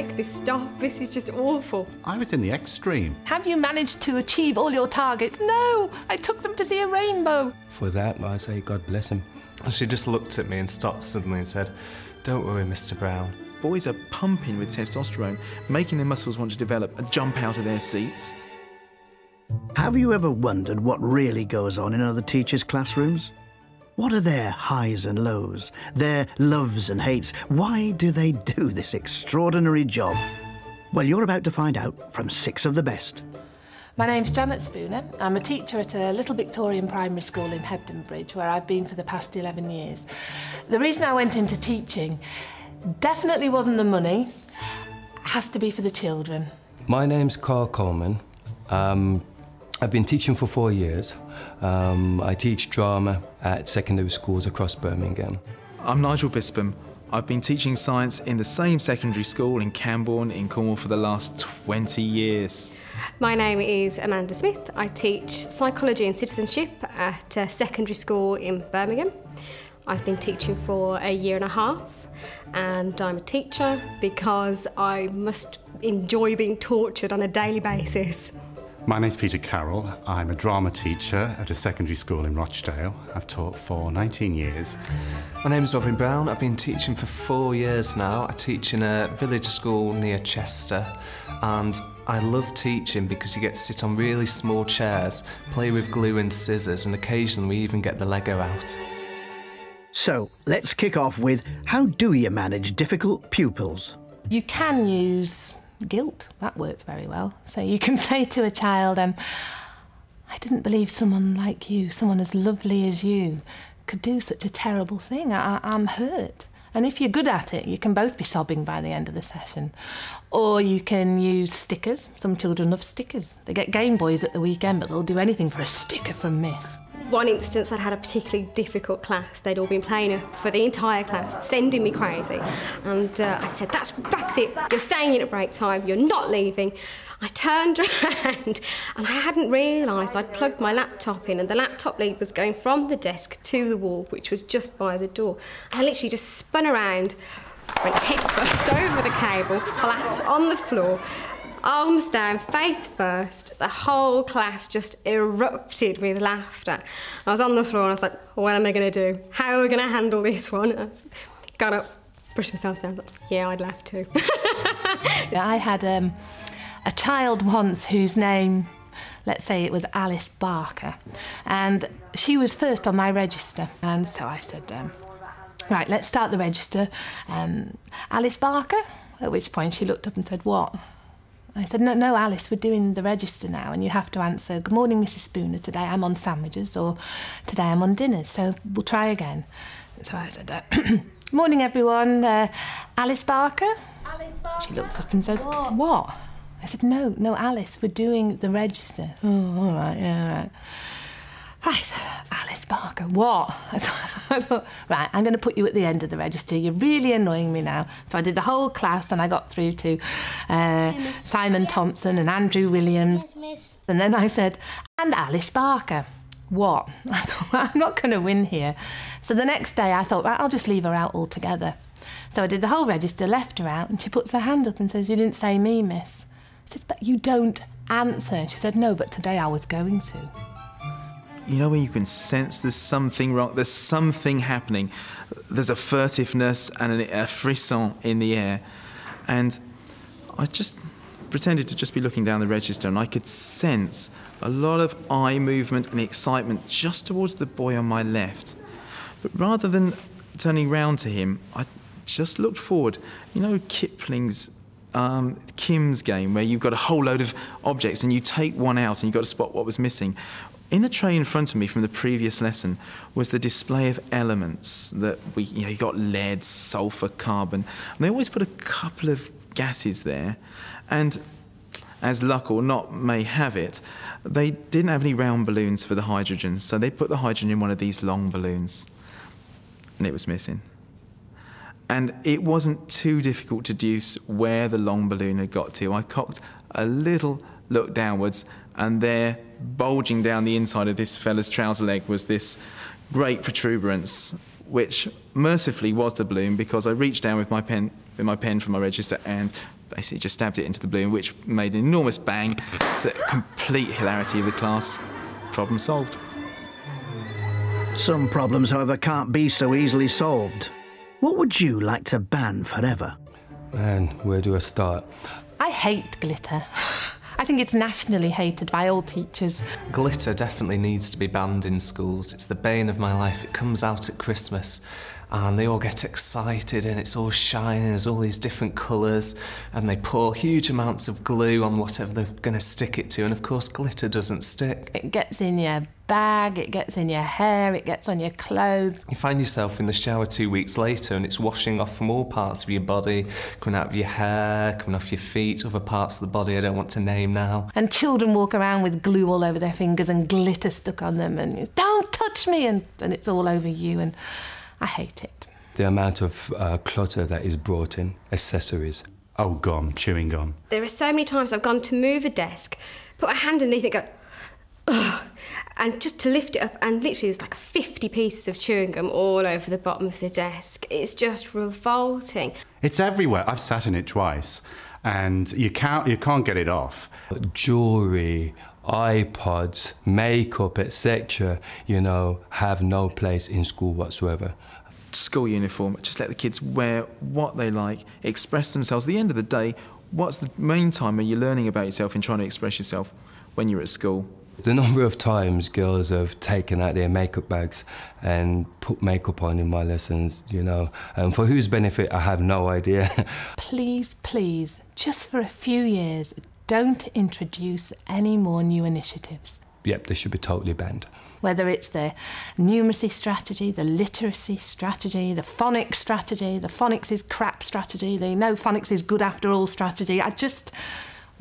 make this stop. This is just awful. I was in the extreme. Have you managed to achieve all your targets? No, I took them to see a rainbow. For that, I say God bless him. And she just looked at me and stopped suddenly and said, "Don't worry, Mr. Brown." Boys are pumping with testosterone, making their muscles want to develop and jump out of their seats. Have you ever wondered what really goes on in other teachers' classrooms? What are their highs and lows, their loves and hates? Why do they do this extraordinary job? Well, you're about to find out from 6 of the best. My name's Janet Spooner. I'm a teacher at a little Victorian primary school in Hebden Bridge, where I've been for the past 11 years. The reason I went into teaching definitely wasn't the money. It has to be for the children. My name's Carl Coleman. I've been teaching for 4 years. I teach drama at secondary schools across Birmingham. I'm Nigel Bispham. I've been teaching science in the same secondary school in Camborne in Cornwall for the last 20 years. My name is Amanda Smith. I teach psychology and citizenship at a secondary school in Birmingham. I've been teaching for a year and a half, and I'm a teacher because I must enjoy being tortured on a daily basis. My name's Peter Carroll. I'm a drama teacher at a secondary school in Rochdale. I've taught for 19 years. My name's Robin Brown. I've been teaching for 4 years now. I teach in a village school near Chester, and I love teaching because you get to sit on really small chairs, play with glue and scissors, and occasionally we even get the Lego out. So, let's kick off with, how do you manage difficult pupils? You can use guilt. That works very well. So you can say to a child, I didn't believe someone like you, someone as lovely as you, could do such a terrible thing. I'm hurt. And if you're good at it, you can both be sobbing by the end of the session. Or you can use stickers. Some children love stickers. They get Game Boys at the weekend, but they'll do anything for a sticker from Miss. One instance, I'd had a particularly difficult class. They'd all been playing for the entire class, sending me crazy. And I said, that's it, you're staying in at break time, you're not leaving. I turned around and I hadn't realised I'd plugged my laptop in, and the laptop lead was going from the desk to the wall, which was just by the door. I literally just spun around, went head first over the cable, flat on the floor, arms down, face first. The whole class just erupted with laughter. I was on the floor and I was like, what am I going to do? How are we going to handle this one? I got up, brushed myself down. Yeah, I'd laugh too. I had a child once whose name, let's say it was Alice Barker, and she was first on my register. And so I said, right, let's start the register. Alice Barker? At which point she looked up and said, what? I said, no, Alice, we're doing the register now, and you have to answer, good morning, Mrs. Spooner, today I'm on sandwiches, or today I'm on dinners, so we'll try again. So I said, morning, everyone, Alice Barker? Alice Barker. She looks up and says, what? I said, no, Alice, we're doing the register. Oh, all right, yeah, all right. Right, Alice Barker, what? I thought, right, I'm going to put you at the end of the register. You're really annoying me now. So I did the whole class and I got through to Simon Thompson and Andrew Williams. Miss. And then I said, and Alice Barker. What? I thought, I'm not going to win here. So the next day I thought, right, I'll just leave her out altogether. So I did the whole register, left her out, and she puts her hand up and says, you didn't say me, miss. I said, but you don't answer. And she said, no, but today I was going to. You know when you can sense there's something wrong, there's something happening. There's a furtiveness and a frisson in the air. And I just pretended to just be looking down the register, and I could sense a lot of eye movement and excitement just towards the boy on my left. But rather than turning round to him, I just looked forward. You know Kipling's Kim's game, where you've got a whole load of objects and you take one out and you've got to spot what was missing. In the tray in front of me from the previous lesson was the display of elements that you got lead, sulphur, carbon. And they always put a couple of gases there. And as luck or not may have it, they didn't have any round balloons for the hydrogen. So they put the hydrogen in one of these long balloons. And it was missing. And it wasn't too difficult to deduce where the long balloon had got to. I cocked a little look downwards, and there, bulging down the inside of this fella's trouser leg, was this great protuberance, which mercifully was the balloon, because I reached down with my pen from my register and basically just stabbed it into the balloon, which made an enormous bang to the complete hilarity of the class. Problem solved. Some problems, however, can't be so easily solved. What would you like to ban forever? Man, where do I start? I hate glitter. I think it's nationally hated by all teachers. Glitter definitely needs to be banned in schools. It's the bane of my life. It comes out at Christmas and they all get excited and it's all shining, there's all these different colours, and they pour huge amounts of glue on whatever they're going to stick it to, and of course glitter doesn't stick. It gets in your bag, it gets in your hair, it gets on your clothes. You find yourself in the shower 2 weeks later and it's washing off from all parts of your body, coming out of your hair, coming off your feet, other parts of the body I don't want to name now. And children walk around with glue all over their fingers and glitter stuck on them, and don't touch me, and it's all over you, and I hate it. The amount of clutter that is brought in, accessories. Oh, gum, chewing gum. There are so many times I've gone to move a desk, put my hand underneath it, go, ugh, and just to lift it up, and literally there's like 50 pieces of chewing gum all over the bottom of the desk. It's just revolting. It's everywhere. I've sat in it twice, and you can't get it off. Jewellery, iPods, makeup, etc., you know, have no place in school whatsoever. School uniform, just let the kids wear what they like, express themselves. At the end of the day, what's the main time when you're learning about yourself and trying to express yourself? When you're at school. The number of times girls have taken out their makeup bags and put makeup on in my lessons, you know, and for whose benefit, I have no idea. Please, please, just for a few years, don't introduce any more new initiatives. Yep, they should be totally banned. Whether it's the numeracy strategy, the literacy strategy, the phonics strategy, the phonics is crap strategy, the no phonics is good after all strategy. I just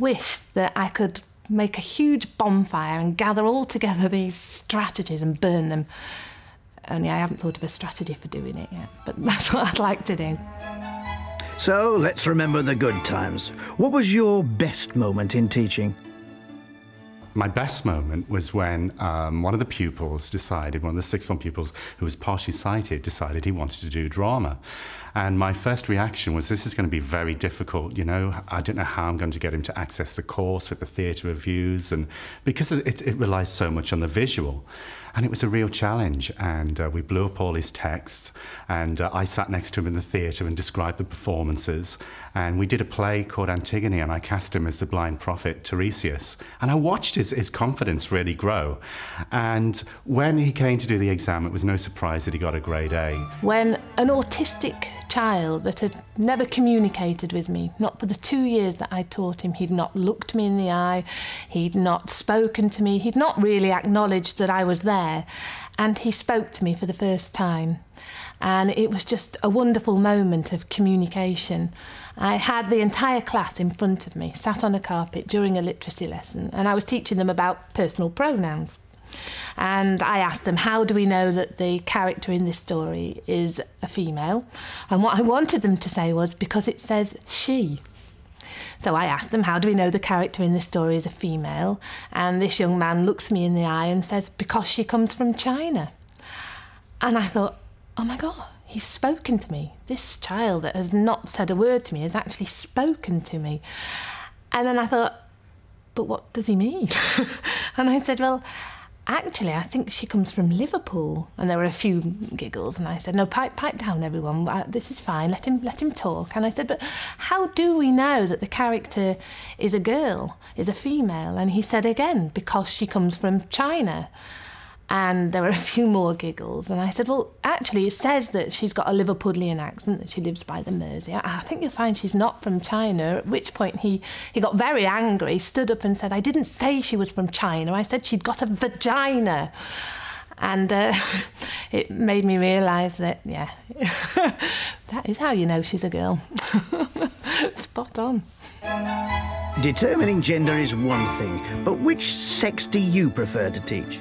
wish that I could make a huge bonfire and gather all together these strategies and burn them. Only I haven't thought of a strategy for doing it yet, but that's what I'd like to do. So let's remember the good times. What was your best moment in teaching? My best moment was when one of the pupils decided, one of the sixth form pupils who was partially sighted, decided he wanted to do drama. And my first reaction was, this is going to be very difficult, you know, I don't know how I'm going to get him to access the course with the theatre reviews, and because it relies so much on the visual. And it was a real challenge, and we blew up all his texts, and I sat next to him in the theatre and described the performances, and we did a play called Antigone, and I cast him as the blind prophet Tiresias, and I watched his confidence really grow. And when he came to do the exam, it was no surprise that he got a grade A. When an autistic child that had never communicated with me, not for the 2 years that I taught him, he'd not looked me in the eye, he'd not spoken to me, he'd not really acknowledged that I was there, and he spoke to me for the first time. And it was just a wonderful moment of communication. I had the entire class in front of me, sat on a carpet during a literacy lesson, and I was teaching them about personal pronouns. And I asked them, how do we know that the character in this story is a female? And what I wanted them to say was, because it says she. So I asked them, how do we know the character in this story is a female? And this young man looks me in the eye and says, because she comes from China. And I thought, oh my God, he's spoken to me. This child that has not said a word to me has actually spoken to me. And then I thought, but what does he mean? And I said, well, actually, I think she comes from Liverpool. And there were a few giggles, and I said, no, pipe down, everyone. This is fine, let him talk. And I said, but how do we know that the character is a girl, is a female? And he said again, because she comes from China. And there were a few more giggles. And I said, well, actually, it says that she's got a Liverpudlian accent, that she lives by the Mersey. I think you'll find she's not from China, at which point he got very angry, stood up and said, I didn't say she was from China, I said she'd got a vagina. And it made me realise that, yeah, that is how you know she's a girl. Spot on. Determining gender is one thing, but which sex do you prefer to teach?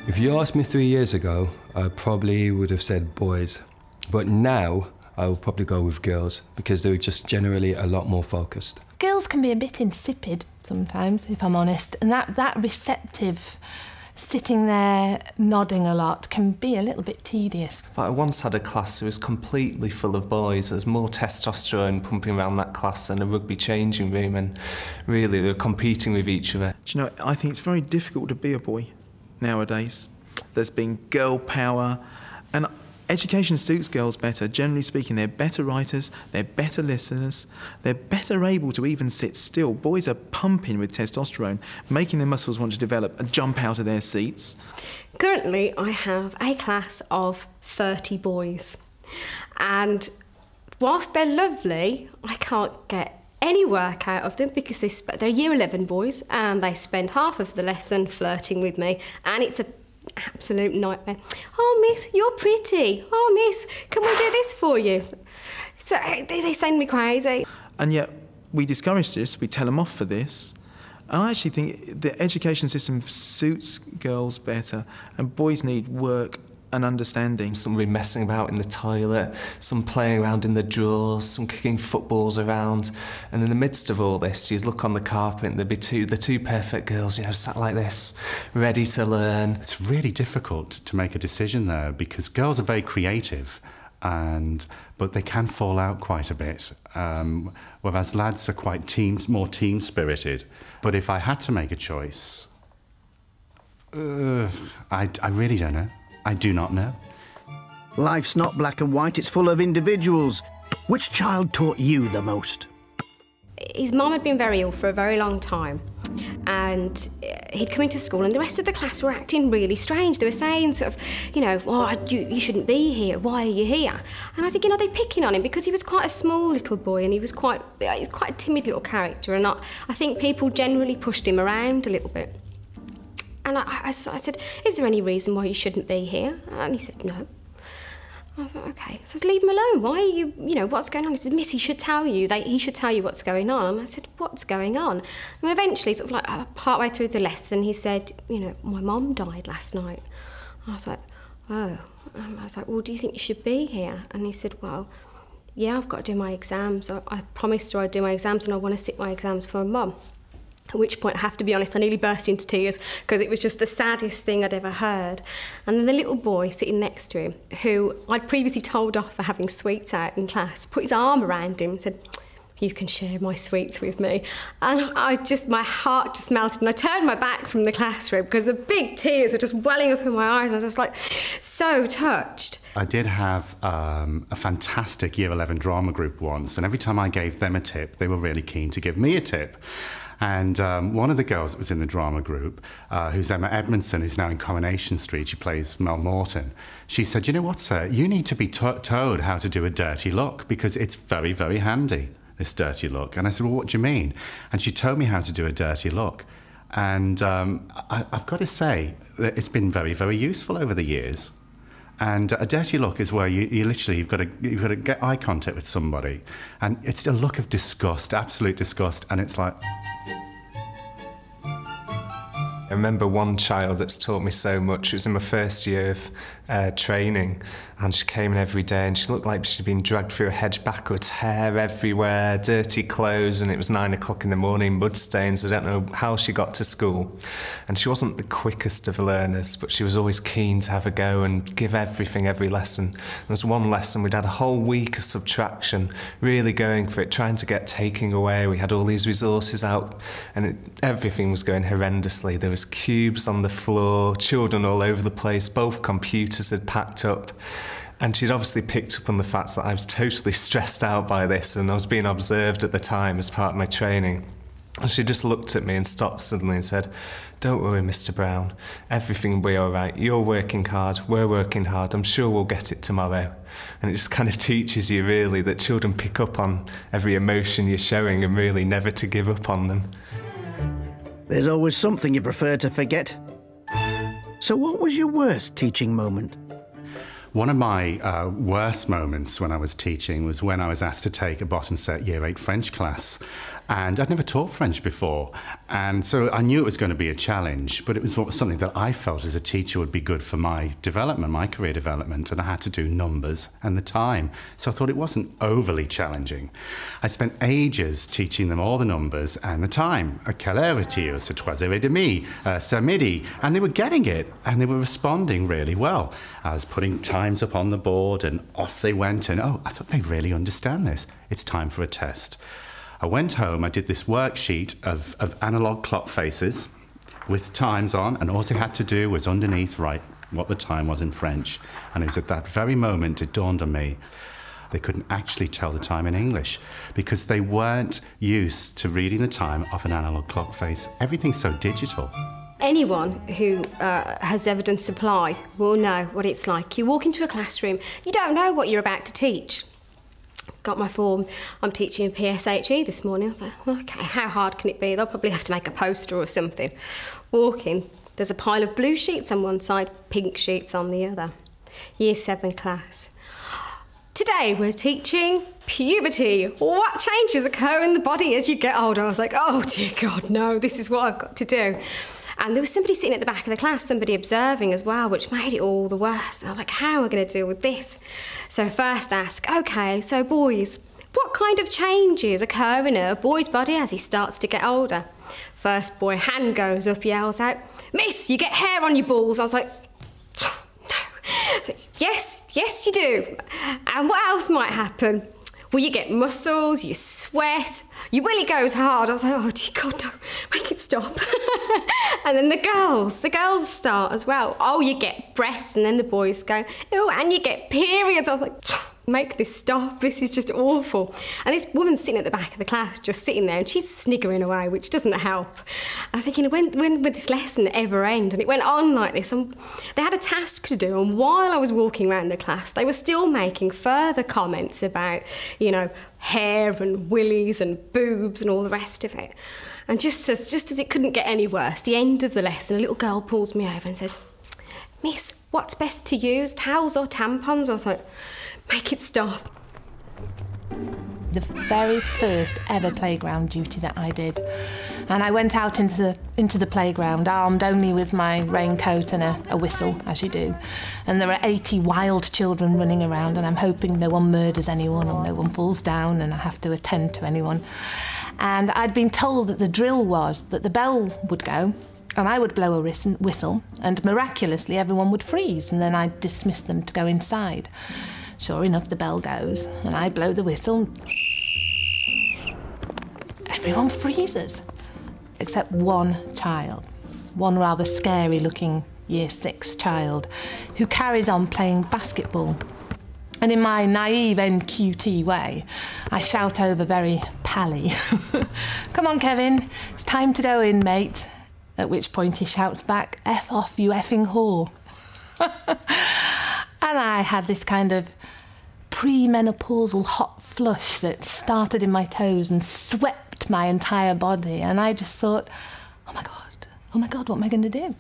If you asked me 3 years ago, I probably would have said boys. But now, I will probably go with girls, because they're just generally a lot more focused. Girls can be a bit insipid sometimes, if I'm honest, and that receptive sitting there nodding a lot can be a little bit tedious. But I once had a class who was completely full of boys. There was more testosterone pumping around that class than a rugby changing room, and really they were competing with each other. Do you know, I think it's very difficult to be a boy nowadays. There's been girl power, and education suits girls better. Generally speaking, they're better writers, they're better listeners, they're better able to even sit still. Boys are pumping with testosterone, making their muscles want to develop and jump out of their seats. Currently, I have a class of 30 boys. And whilst they're lovely, I can't get any work out of them because they're year 11 boys and they spend half of the lesson flirting with me, and it's an absolute nightmare. Oh, miss, you're pretty. Oh, miss, can we do this for you? So they send me crazy. And yet we discourage this, we tell them off for this. And I actually think the education system suits girls better, and boys need work and understanding. Somebody messing about in the toilet, some playing around in the drawers, some kicking footballs around. And in the midst of all this, you'd look on the carpet and there'd be the two perfect girls, you know, sat like this, ready to learn. It's really difficult to make a decision there because girls are very creative, but they can fall out quite a bit, whereas lads are quite more team-spirited. But if I had to make a choice, I really don't know. I do not know. Life's not black and white, it's full of individuals. Which child taught you the most? His mum had been very ill for a very long time, and he'd come into school and the rest of the class were acting really strange. They were saying sort of, you know, oh, you shouldn't be here, why are you here? And I was thinking, are they picking on him? Because he was quite a small little boy and he was quite a timid little character, and I think people generally pushed him around a little bit. And I said, is there any reason why you shouldn't be here? And he said, no. I thought, okay. So I said, leave him alone. Why are you know, what's going on? He said, miss, he should tell you. He should tell you what's going on. And I said, what's going on? And eventually, sort of like partway through the lesson, he said, you know, my mum died last night. And I was like, oh. And I was like, well, do you think you should be here? And he said, well, yeah, I've got to do my exams. I promised her I'd do my exams and I want to sit my exams for my mum. At which point, I have to be honest, I nearly burst into tears because it was just the saddest thing I'd ever heard. And then the little boy sitting next to him, who I'd previously told off for having sweets out in class, put his arm around him and said, you can share my sweets with me. And my heart just melted, and I turned my back from the classroom because the big tears were just welling up in my eyes, and I was just like so touched. I did have a fantastic Year 11 drama group once, and every time I gave them a tip, they were really keen to give me a tip. And one of the girls that was in the drama group, who's Emma Edmondson, who's now in Coronation Street, she plays Mel Morton, she said, you know what, sir, you need to be told how to do a dirty look because it's very, very handy, this dirty look. And I said, well, what do you mean? And she told me how to do a dirty look. And I've got to say that it's been very, very useful over the years. And a dirty look is where you've got to get eye contact with somebody, and it's a look of disgust, absolute disgust, and it's like. I remember one child that's taught me so much. It was in my first year of training, and she came in every day and she looked like she'd been dragged through a hedge backwards, hair everywhere, dirty clothes, and it was 9 o'clock in the morning, mud stains. I don't know how she got to school. And she wasn't the quickest of learners, but she was always keen to have a go and give everything every lesson. There was one lesson, we'd had a whole week of subtraction, really going for it, trying to get taking away. We had all these resources out, and everything was going horrendously. There was cubes on the floor, children all over the place, both computers had packed up. And she'd obviously picked up on the fact that I was totally stressed out by this, and I was being observed at the time as part of my training. And she just looked at me and stopped suddenly and said, don't worry, Mr. Brown, everything will be all right. You're working hard, we're working hard, I'm sure we'll get it tomorrow. And it just kind of teaches you really that children pick up on every emotion you're showing and really never to give up on them. There's always something you prefer to forget. So what was your worst teaching moment? One of my worst moments when I was teaching was when I was asked to take a bottom set Year 8 French class. And I'd never taught French before. And so I knew it was going to be a challenge, but it was something that I felt as a teacher would be good for my development, my career development. And I had to do numbers and the time. So I thought it wasn't overly challenging. I spent ages teaching them all the numbers and the time. Quelle heure est-il? C'est 3h30, c'est midi. And they were getting it and they were responding really well. I was putting times up on the board and off they went. And oh, I thought they really understand this. It's time for a test. I went home, I did this worksheet of analogue clock faces with times on, and all they had to do was underneath write what the time was in French. And it was at that very moment it dawned on me they couldn't actually tell the time in English because they weren't used to reading the time off an analogue clock face. Everything's so digital. Anyone who has ever done supply will know what it's like. You walk into a classroom, you don't know what you're about to teach. Got my form, I'm teaching PSHE this morning. I was like, okay, how hard can it be? They'll probably have to make a poster or something. Walk in, there's a pile of blue sheets on one side, pink sheets on the other. Year 7 class. Today we're teaching puberty. What changes occur in the body as you get older? I was like, oh dear God, no, this is what I've got to do. And there was somebody sitting at the back of the class, somebody observing as well, which made it all the worse. And I was like, how am I going to deal with this? So first ask, okay, so boys, what kind of changes occur in a boy's body as he starts to get older? First boy, hand goes up, yells out, Miss, you get hair on your balls. I was like, oh, no. So, yes, you do. And what else might happen? Well, you get muscles, you sweat, your willy goes hard. I was like, oh, dear God, no, make it stop. And then the girls start as well. Oh, you get breasts, and then the boys go, oh, and you get periods. I was like, make this stop, this is just awful. And this woman's sitting at the back of the class, just sitting there, and she's sniggering away, which doesn't help. I was thinking, when would this lesson ever end? And it went on like this, and they had a task to do, and while I was walking around the class, they were still making further comments about, you know, hair and willies and boobs and all the rest of it. And just as it couldn't get any worse, the end of the lesson, a little girl pulls me over and says, Miss, what's best to use, towels or tampons? I was like, make it stop. The very first ever playground duty that I did. And I went out into the playground, armed only with my raincoat and a whistle, as you do. And there are 80 wild children running around, and I'm hoping no one murders anyone or no one falls down and I have to attend to anyone. And I'd been told that the drill was that the bell would go, and I would blow a whistle, and miraculously everyone would freeze, and then I'd dismiss them to go inside. Sure enough, the bell goes, and I blow the whistle. Everyone freezes, except one child, one rather scary-looking Year 6 child, who carries on playing basketball. And in my naive NQT way, I shout over very pally, come on, Kevin, it's time to go in, mate. At which point he shouts back, F off, you effing whore. And I had this kind of pre-menopausal hot flush that started in my toes and swept my entire body. And I just thought, oh my God, what am I going to do?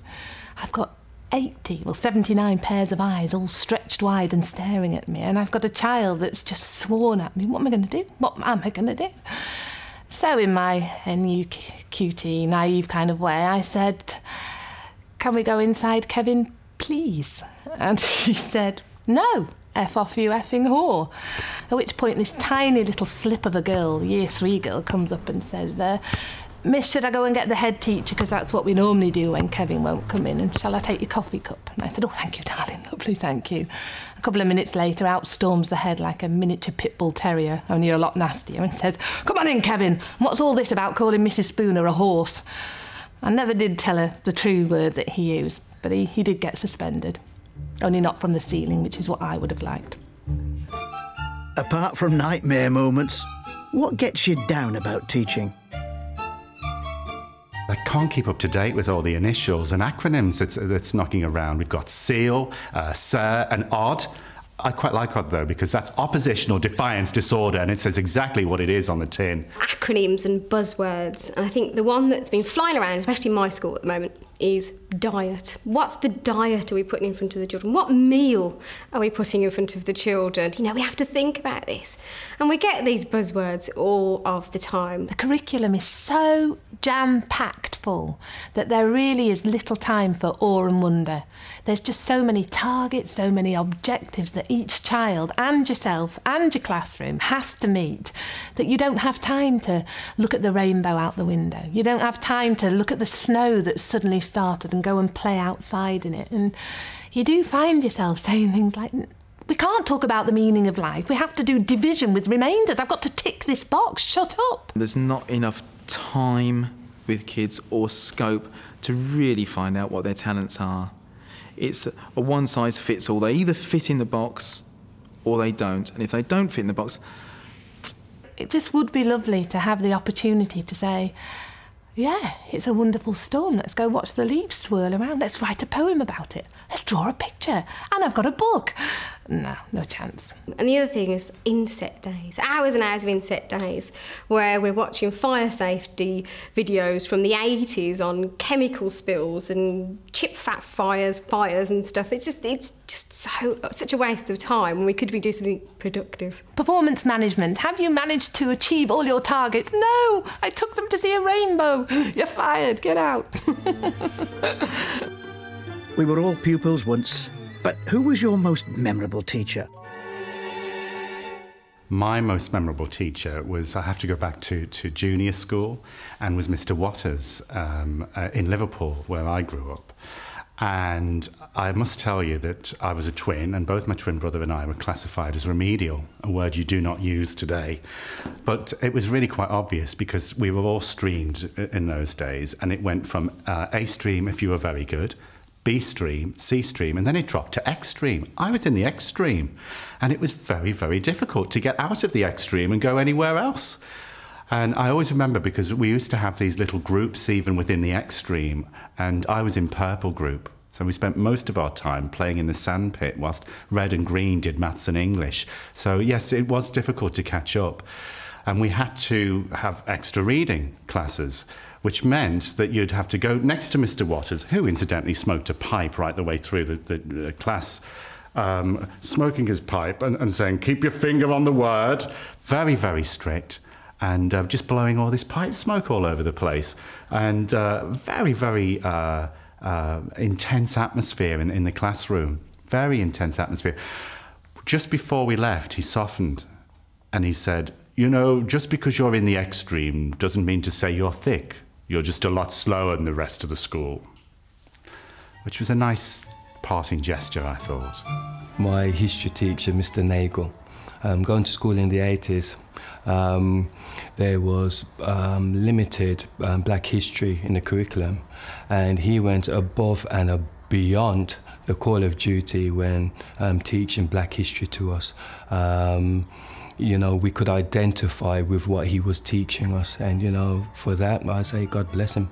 I've got 79 pairs of eyes all stretched wide and staring at me, and I've got a child that's just sworn at me. What am I going to do? What am I going to do? So in my NUQT naive kind of way, I said, can we go inside, Kevin, please? And he said, no, F off, you effing whore. At which point this tiny little slip of a girl, Year 3 girl, comes up and says, Miss, should I go and get the head teacher, because that's what we normally do when Kevin won't come in, and shall I take your coffee cup? And I said, oh, thank you, darling, lovely, thank you. A couple of minutes later, out storms the head like a miniature pit bull terrier, only a lot nastier, and says, come on in, Kevin, what's all this about calling Mrs. Spooner a horse? I never did tell her the true word that he used, but he did get suspended. Only not from the ceiling, which is what I would have liked. Apart from nightmare moments, what gets you down about teaching? I can't keep up to date with all the initials and acronyms that's knocking around. We've got SEAL, SIR, and ODD. I quite like ODD, though, because that's oppositional defiance disorder, and it says exactly what it is on the tin. Acronyms and buzzwords, and I think the one that's been flying around, especially in my school at the moment, is diet. What's the diet are we putting in front of the children? What meal are we putting in front of the children? You know, we have to think about this. And we get these buzzwords all of the time. The curriculum is so jam-packed full that there really is little time for awe and wonder. There's just so many targets, so many objectives that each child and yourself and your classroom has to meet, that you don't have time to look at the rainbow out the window. You don't have time to look at the snow that's suddenly started and go and play outside in it. And you do find yourself saying things like, we can't talk about the meaning of life. We have to do division with remainders. I've got to tick this box. Shut up. There's not enough time with kids or scope to really find out what their talents are. It's a one-size-fits-all. They either fit in the box or they don't. And if they don't fit in the box... It just would be lovely to have the opportunity to say, yeah, it's a wonderful storm. Let's go watch the leaves swirl around. Let's write a poem about it. Let's draw a picture. And I've got a book. No, no chance. And the other thing is inset days. Hours and hours of inset days where we're watching fire safety videos from the 80s on chemical spills and chip fat fires and stuff. It's just such a waste of time when we could be doing something productive. Performance management. Have you managed to achieve all your targets? No, I took them to see a rainbow. You're fired. Get out. We were all pupils once, but who was your most memorable teacher? My most memorable teacher was, I have to go back to junior school, and was Mr. Waters in Liverpool, where I grew up. And I must tell you that I was a twin, and both my twin brother and I were classified as remedial, a word you do not use today. But it was really quite obvious because we were all streamed in those days, and it went from A stream if you were very good, B stream, C stream, and then it dropped to X stream. I was in the X stream, and it was very, very difficult to get out of the X stream and go anywhere else. And I always remember, because we used to have these little groups even within the X stream, and I was in purple group. So we spent most of our time playing in the sandpit whilst red and green did maths and English. So yes, it was difficult to catch up. And we had to have extra reading classes, which meant that you'd have to go next to Mr. Waters, who incidentally smoked a pipe right the way through the class, smoking his pipe and saying, keep your finger on the word, very, very strict, and just blowing all this pipe smoke all over the place. And very, very intense atmosphere in the classroom, very intense atmosphere. Just before we left, he softened and he said, you know, just because you're in the X stream doesn't mean to say you're thick. You're just a lot slower than the rest of the school. Which was a nice parting gesture, I thought. My history teacher, Mr. Nagel, going to school in the 80s, there was limited black history in the curriculum, and he went above and beyond the call of duty when teaching black history to us. You know, we could identify with what he was teaching us, and you know, for that I say God bless him.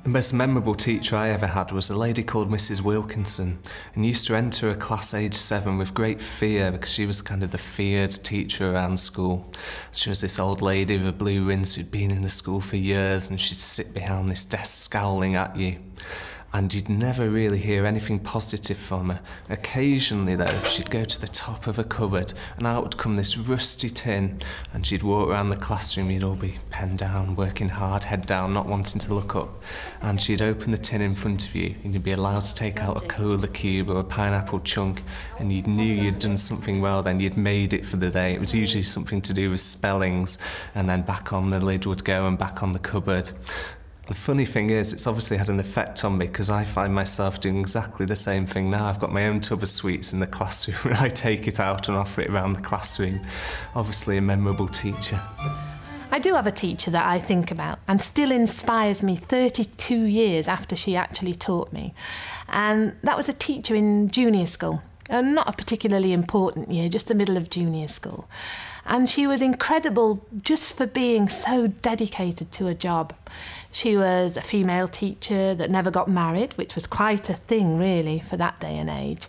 The most memorable teacher I ever had was a lady called Mrs. Wilkinson, and used to enter a class age 7 with great fear because she was kind of the feared teacher around school. She was this old lady with a blue rinse who'd been in the school for years, and she'd sit behind this desk scowling at you. And you'd never really hear anything positive from her. Occasionally, though, she'd go to the top of a cupboard and out would come this rusty tin, and she'd walk around the classroom. You'd all be pen down, working hard, head down, not wanting to look up. And she'd open the tin in front of you, and you'd be allowed to take out a cola cube or a pineapple chunk, and you knew you'd done something well then, you'd made it for the day. It was usually something to do with spellings, and then back on the lid would go and back on the cupboard. The funny thing is, it's obviously had an effect on me because I find myself doing exactly the same thing now. I've got my own tub of sweets in the classroom and I take it out and offer it around the classroom. Obviously a memorable teacher. I do have a teacher that I think about and still inspires me 32 years after she actually taught me. And that was a teacher in junior school. Not a particularly important year, just the middle of junior school. And she was incredible just for being so dedicated to a job. She was a female teacher that never got married, which was quite a thing, really, for that day and age.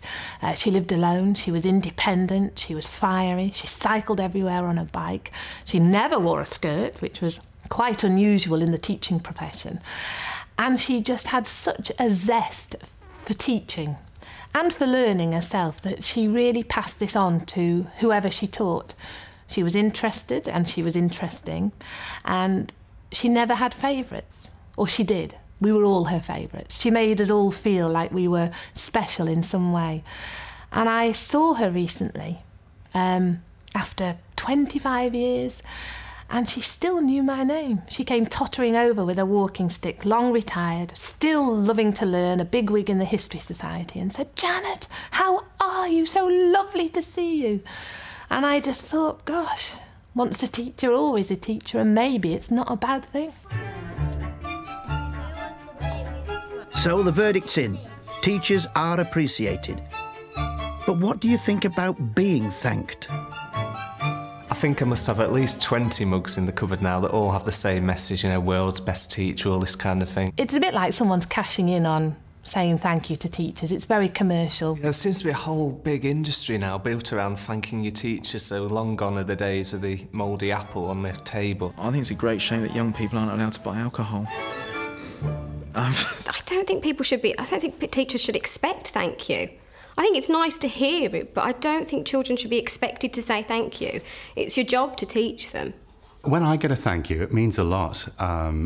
She lived alone, she was independent, she was fiery, she cycled everywhere on a bike. She never wore a skirt, which was quite unusual in the teaching profession. And she just had such a zest for teaching and for learning herself that she really passed this on to whoever she taught. She was interested and she was interesting, and she never had favourites, or she did. We were all her favourites. She made us all feel like we were special in some way. And I saw her recently, after 25 years, and she still knew my name. She came tottering over with a walking stick, long retired, still loving to learn, a bigwig in the History Society, and said, "Janet, how are you? So lovely to see you." And I just thought, gosh, once a teacher, always a teacher, and maybe it's not a bad thing. So the verdict's in. Teachers are appreciated. But what do you think about being thanked? I think I must have at least 20 mugs in the cupboard now that all have the same message, you know, world's best teacher, all this kind of thing. It's a bit like someone's cashing in on saying thank you to teachers. It's very commercial. There seems to be a whole big industry now built around thanking your teachers, so long gone are the days of the mouldy apple on the table. I think it's a great shame that young people aren't allowed to buy alcohol. I don't think teachers should expect thank you. I think it's nice to hear it, but I don't think children should be expected to say thank you. It's your job to teach them. When I get a thank you, it means a lot.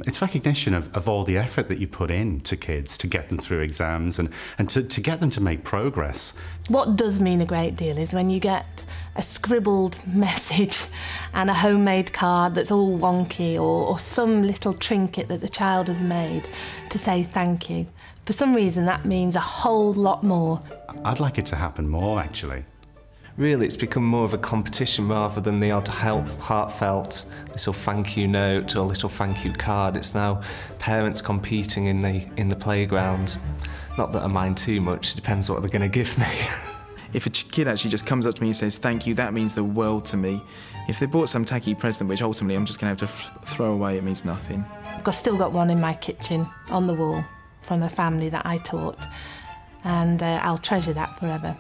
It's recognition of all the effort that you put in to kids to get them through exams and to get them to make progress. What does mean a great deal is when you get a scribbled message and a homemade card that's all wonky, or some little trinket that the child has made to say thank you. For some reason, that means a whole lot more. I'd like it to happen more, actually. Really, it's become more of a competition rather than the odd heartfelt little thank you note or little thank you card. It's now parents competing in the playground. Not that I mind too much, it depends what they're going to give me. If a kid actually just comes up to me and says thank you, that means the world to me. If they bought some tacky present, which ultimately I'm just going to have to throw away, it means nothing. I've still got one in my kitchen on the wall from a family that I taught, and I'll treasure that forever.